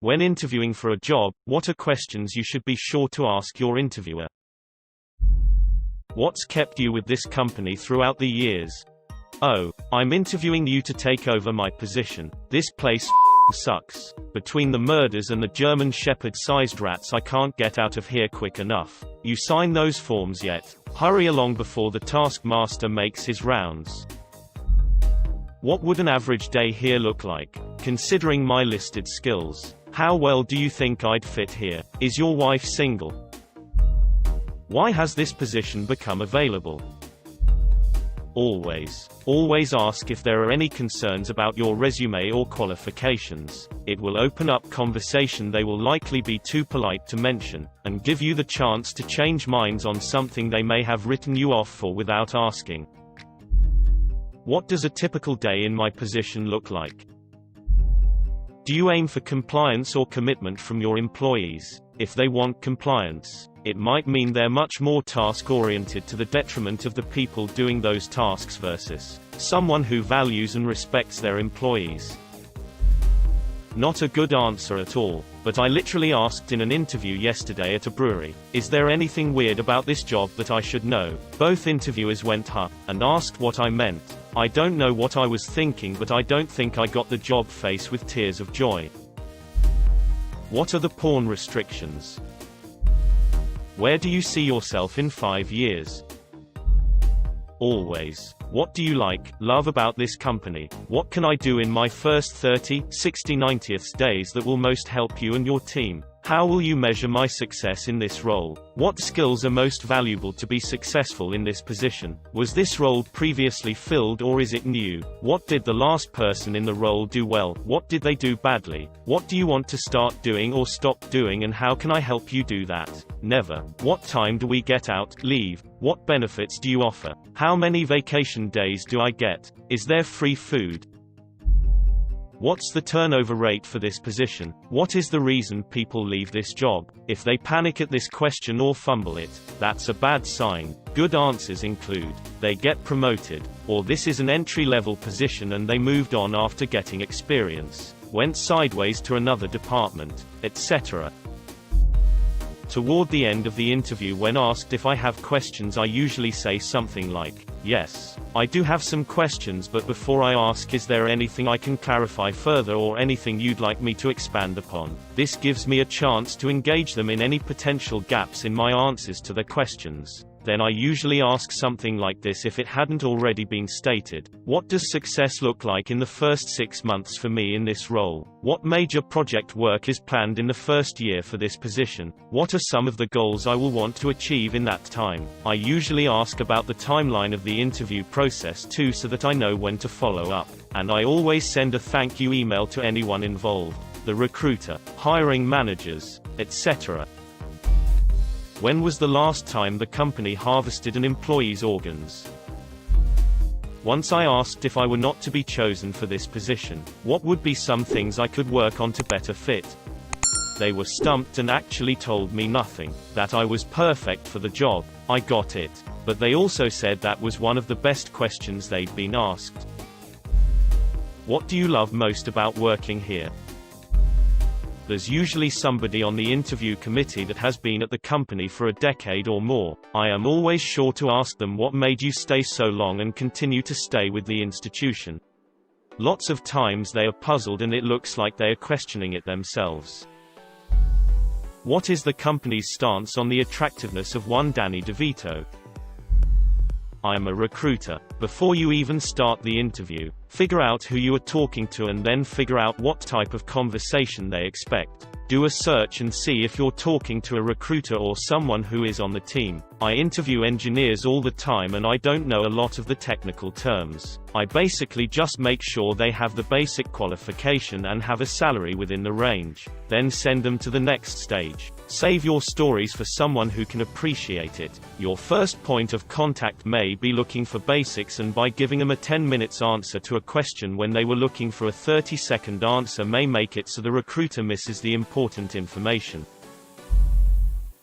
When interviewing for a job, what are questions you should be sure to ask your interviewer? What's kept you with this company throughout the years? Oh, I'm interviewing you to take over my position. This place sucks. Between the murders and the German Shepherd-sized rats, I can't get out of here quick enough. You sign those forms yet? Hurry along before the taskmaster makes his rounds. What would an average day here look like, considering my listed skills? How well do you think I'd fit here? Is your wife single? Why has this position become available? Always ask if there are any concerns about your resume or qualifications. It will open up conversation they will likely be too polite to mention, and give you the chance to change minds on something they may have written you off for without asking. What does a typical day in my position look like? Do you aim for compliance or commitment from your employees? If they want compliance, it might mean they're much more task-oriented to the detriment of the people doing those tasks versus someone who values and respects their employees. Not a good answer at all, but I literally asked in an interview yesterday at a brewery, is there anything weird about this job that I should know? Both interviewers went huh, and asked what I meant. I don't know what I was thinking, but I don't think I got the job face with tears of joy. What are the porn restrictions? Where do you see yourself in 5 years? Always. What do you love about this company? What can I do in my first 30, 60, 90th days that will most help you and your team? How will you measure my success in this role? What skills are most valuable to be successful in this position? Was this role previously filled or is it new? What did the last person in the role do well? What did they do badly? What do you want to start doing or stop doing, and how can I help you do that? Never. What time do we get out, leave? What benefits do you offer? How many vacation days do I get? Is there free food? What's the turnover rate for this position? What is the reason people leave this job? If they panic at this question or fumble it, that's a bad sign. Good answers include, they get promoted, or this is an entry-level position and they moved on after getting experience, went sideways to another department, etc. Toward the end of the interview, when asked if I have questions, I usually say something like, yes, I do have some questions, but before I ask, is there anything I can clarify further or anything you'd like me to expand upon? This gives me a chance to engage them in any potential gaps in my answers to their questions. Then I usually ask something like this if it hadn't already been stated. What does success look like in the first 6 months for me in this role? What major project work is planned in the first year for this position? What are some of the goals I will want to achieve in that time? I usually ask about the timeline of the interview process too, so that I know when to follow up. And I always send a thank you email to anyone involved, the recruiter, hiring managers, etc. When was the last time the company harvested an employee's organs? Once I asked if I were not to be chosen for this position, what would be some things I could work on to better fit? They were stumped and actually told me nothing, that I was perfect for the job. I got it. But they also said that was one of the best questions they'd been asked. What do you love most about working here? There's usually somebody on the interview committee that has been at the company for a decade or more. I am always sure to ask them what made you stay so long and continue to stay with the institution. Lots of times they are puzzled and it looks like they are questioning it themselves. What is the company's stance on the attractiveness of one Danny DeVito? I am a recruiter. Before you even start the interview, figure out who you are talking to and then figure out what type of conversation they expect. Do a search and see if you're talking to a recruiter or someone who is on the team. I interview engineers all the time and I don't know a lot of the technical terms. I basically just make sure they have the basic qualification and have a salary within the range. Then send them to the next stage. Save your stories for someone who can appreciate it. Your first point of contact may be looking for basics, and by giving them a 10 minutes answer to a question when they were looking for a 30-second answer may make it so the recruiter misses the important information.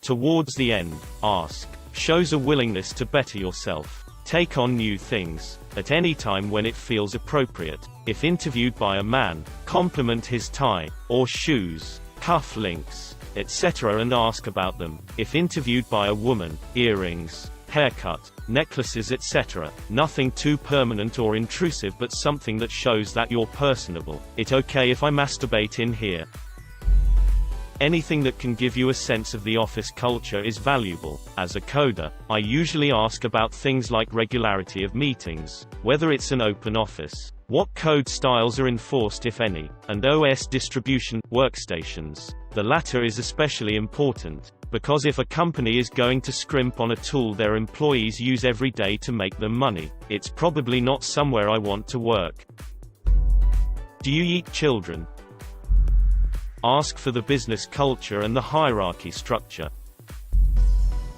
Towards the end, ask. Shows a willingness to better yourself. Take on new things. At any time when it feels appropriate. If interviewed by a man, compliment his tie, or shoes. cufflinks, etc., and ask about them. If interviewed by a woman, earrings, haircut, necklaces, etc. Nothing too permanent or intrusive, but something that shows that you're personable. It okay if I masturbate in here? Anything that can give you a sense of the office culture is valuable. As a coder, I usually ask about things like regularity of meetings, whether it's an open office, what code styles are enforced if any, and OS distribution, workstations. The latter is especially important, because if a company is going to scrimp on a tool their employees use every day to make them money, it's probably not somewhere I want to work. Do you eat children? Ask for the business culture and the hierarchy structure.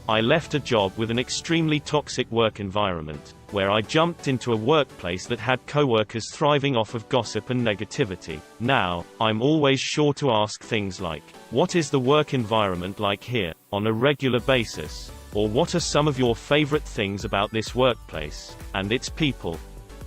I left a job with an extremely toxic work environment, where I jumped into a workplace that had coworkers thriving off of gossip and negativity. Now, I'm always sure to ask things like, what is the work environment like here, on a regular basis? Or what are some of your favorite things about this workplace, and its people?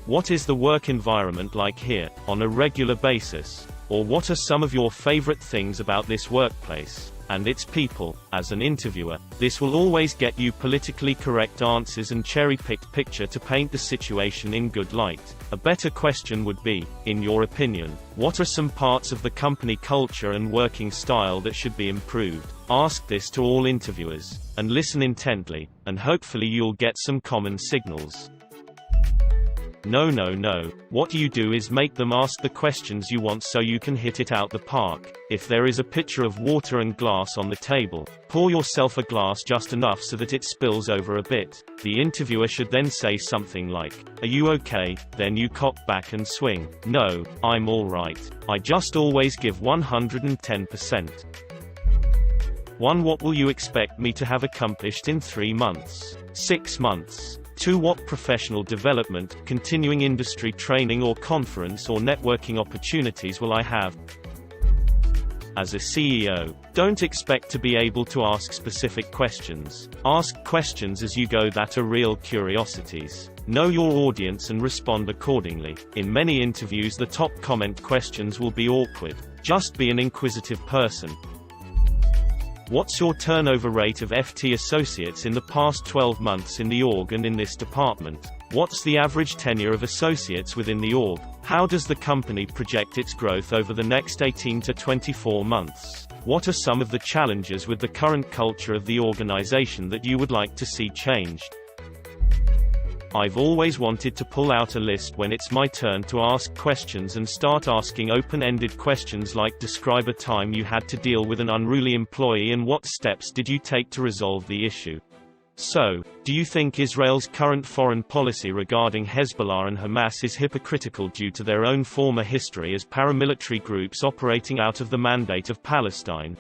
What is the work environment like here, on a regular basis? Or what are some of your favorite things about this workplace, and its people? As an interviewer, this will always get you politically correct answers and cherry-picked picture to paint the situation in good light. A better question would be, in your opinion, what are some parts of the company culture and working style that should be improved? Ask this to all interviewers, and listen intently, and hopefully you'll get some common signals. No. What you do is make them ask the questions you want so you can hit it out the park. If there is a pitcher of water and glass on the table, pour yourself a glass just enough so that it spills over a bit. The interviewer should then say something like, "Are you okay?" Then you cock back and swing. "No, I'm alright. I just always give 110%. 1. What will you expect me to have accomplished in 3 months? 6 months? 2. What professional development, continuing industry training or conference or networking opportunities will I have? As a CEO, don't expect to be able to ask specific questions. Ask questions as you go that are real curiosities. Know your audience and respond accordingly. In many interviews, the top comment questions will be awkward. Just be an inquisitive person. What's your turnover rate of FT associates in the past 12 months in the org and in this department? What's the average tenure of associates within the org? How does the company project its growth over the next 18 to 24 months? What are some of the challenges with the current culture of the organization that you would like to see changed? I've always wanted to pull out a list when it's my turn to ask questions and start asking open-ended questions like, describe a time you had to deal with an unruly employee and what steps did you take to resolve the issue. So, do you think Israel's current foreign policy regarding Hezbollah and Hamas is hypocritical due to their own former history as paramilitary groups operating out of the Mandate of Palestine?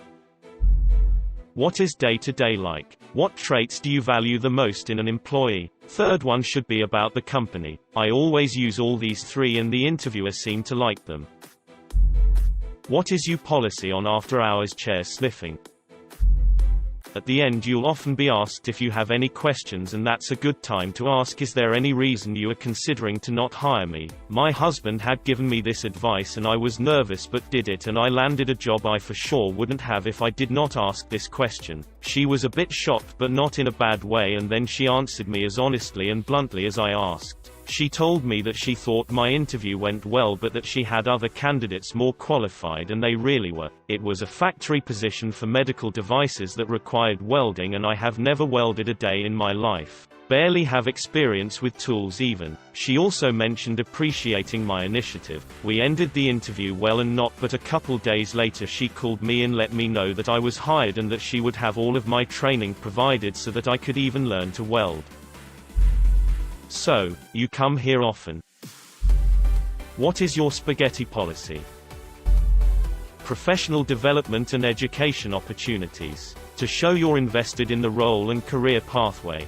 What is day-to-day like? What traits do you value the most in an employee? Third one should be about the company. I always use all these 3 and the interviewer seemed to like them. What is your policy on after-hours chair sniffing? At the end you'll often be asked if you have any questions, and that's a good time to ask, is there any reason you are considering to not hire me? My husband had given me this advice and I was nervous but did it, and I landed a job I for sure wouldn't have if I did not ask this question. She was a bit shocked but not in a bad way, and then she answered me as honestly and bluntly as I asked. She told me that she thought my interview went well but that she had other candidates more qualified, and they really were. It was a factory position for medical devices that required welding, and I have never welded a day in my life. Barely have experience with tools even. She also mentioned appreciating my initiative. We ended the interview well and not but a couple days later she called me and let me know that I was hired and that she would have all of my training provided so that I could even learn to weld. So, you come here often? What is your spaghetti policy? Professional development and education opportunities. To show you're invested in the role and career pathway.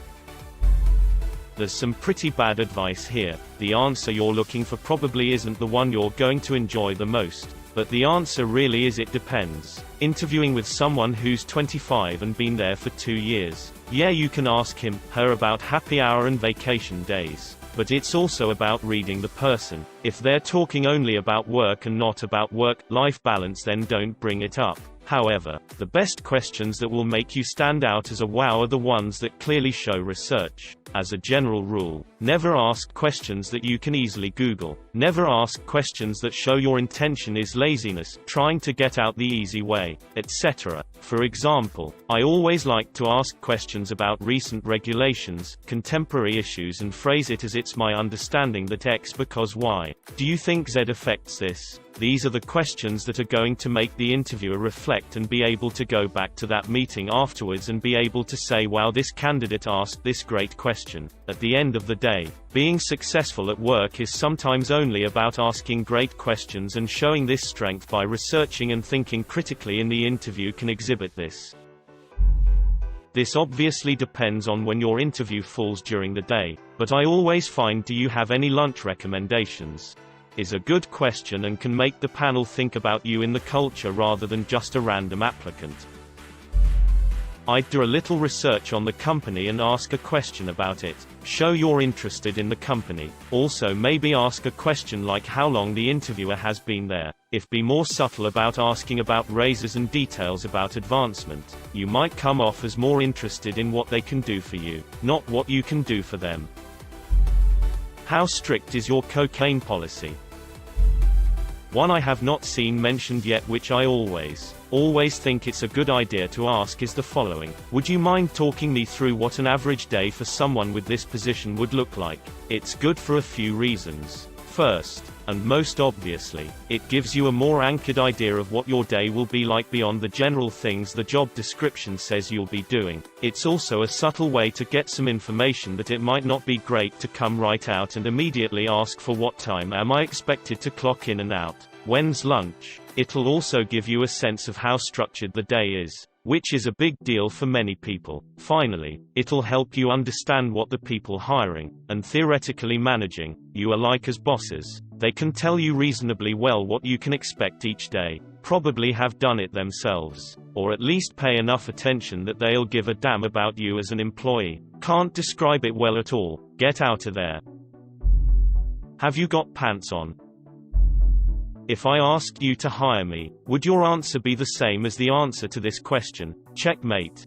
There's some pretty bad advice here. The answer you're looking for probably isn't the one you're going to enjoy the most. But the answer really is, it depends. Interviewing with someone who's 25 and been there for 2 years. Yeah, you can ask him, her about happy hour and vacation days. But it's also about reading the person. If they're talking only about work and not about work-life balance, then don't bring it up. However, the best questions that will make you stand out as a wow are the ones that clearly show research. As a general rule, never ask questions that you can easily Google. Never ask questions that show your intention is laziness, trying to get out the easy way, etc. For example, I always like to ask questions about recent regulations, contemporary issues, and phrase it as it's my understanding that X because Y. Do you think Z affects this? These are the questions that are going to make the interviewer reflect and be able to go back to that meeting afterwards and be able to say, wow, this candidate asked this great question. At the end of the day, being successful at work is sometimes only about asking great questions, and showing this strength by researching and thinking critically in the interview can exhibit this. This obviously depends on when your interview falls during the day, but I always find, do you have any lunch recommendations? Is a good question and can make the panel think about you in the culture rather than just a random applicant. I'd do a little research on the company and ask a question about it. Show you're interested in the company. Also maybe ask a question like how long the interviewer has been there. If be more subtle about asking about raises and details about advancement, you might come off as more interested in what they can do for you, not what you can do for them. How strict is your cocaine policy? One I have not seen mentioned yet, which I always think it's a good idea to ask, is the following. Would you mind talking me through what an average day for someone with this position would look like? It's good for a few reasons. First, and most obviously, it gives you a more anchored idea of what your day will be like beyond the general things the job description says you'll be doing. It's also a subtle way to get some information that it might not be great to come right out and immediately ask for what time am I expected to clock in and out, when's lunch. It'll also give you a sense of how structured the day is, which is a big deal for many people. Finally, it'll help you understand what the people hiring, and theoretically managing, you are like as bosses. They can tell you reasonably well what you can expect each day, probably have done it themselves, or at least pay enough attention that they'll give a damn about you as an employee. Can't describe it well at all. Get out of there. Have you got pants on? If I asked you to hire me, would your answer be the same as the answer to this question? Checkmate.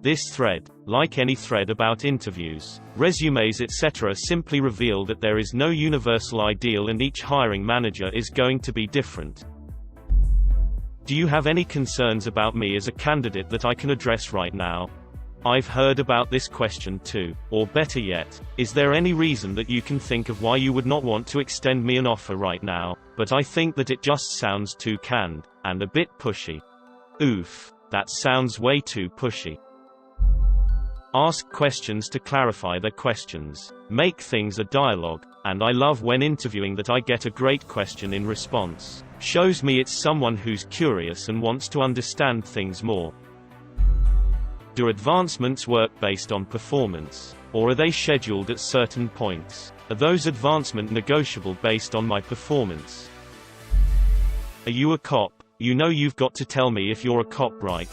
This thread, like any thread about interviews, resumes etc., simply reveal that there is no universal ideal and each hiring manager is going to be different. Do you have any concerns about me as a candidate that I can address right now? I've heard about this question too. Or better yet, is there any reason that you can think of why you would not want to extend me an offer right now, but I think that it just sounds too canned, and a bit pushy. Oof, that sounds way too pushy. Ask questions to clarify their questions. Make things a dialogue, and I love when interviewing that I get a great question in response. Shows me it's someone who's curious and wants to understand things more. Do advancements work based on performance? Or are they scheduled at certain points? Are those advancements negotiable based on my performance? Are you a cop? You know you've got to tell me if you're a cop, right?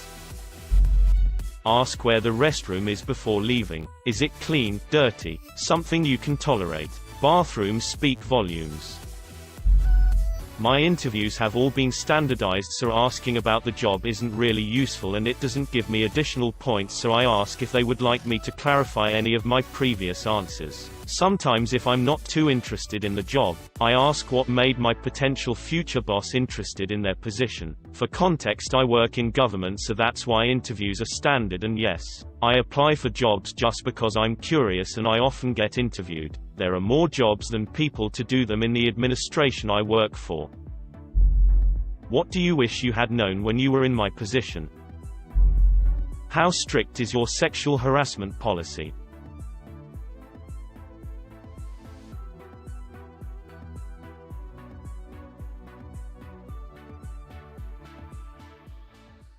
Ask where the restroom is before leaving. Is it clean, dirty, something you can tolerate? Bathrooms speak volumes. My interviews have all been standardized, so asking about the job isn't really useful and it doesn't give me additional points, so I ask if they would like me to clarify any of my previous answers. Sometimes if I'm not too interested in the job, I ask what made my potential future boss interested in their position. For context, I work in government, so that's why interviews are standard, and yes, I apply for jobs just because I'm curious and I often get interviewed. There are more jobs than people to do them in the administration I work for. What do you wish you had known when you were in my position? How strict is your sexual harassment policy?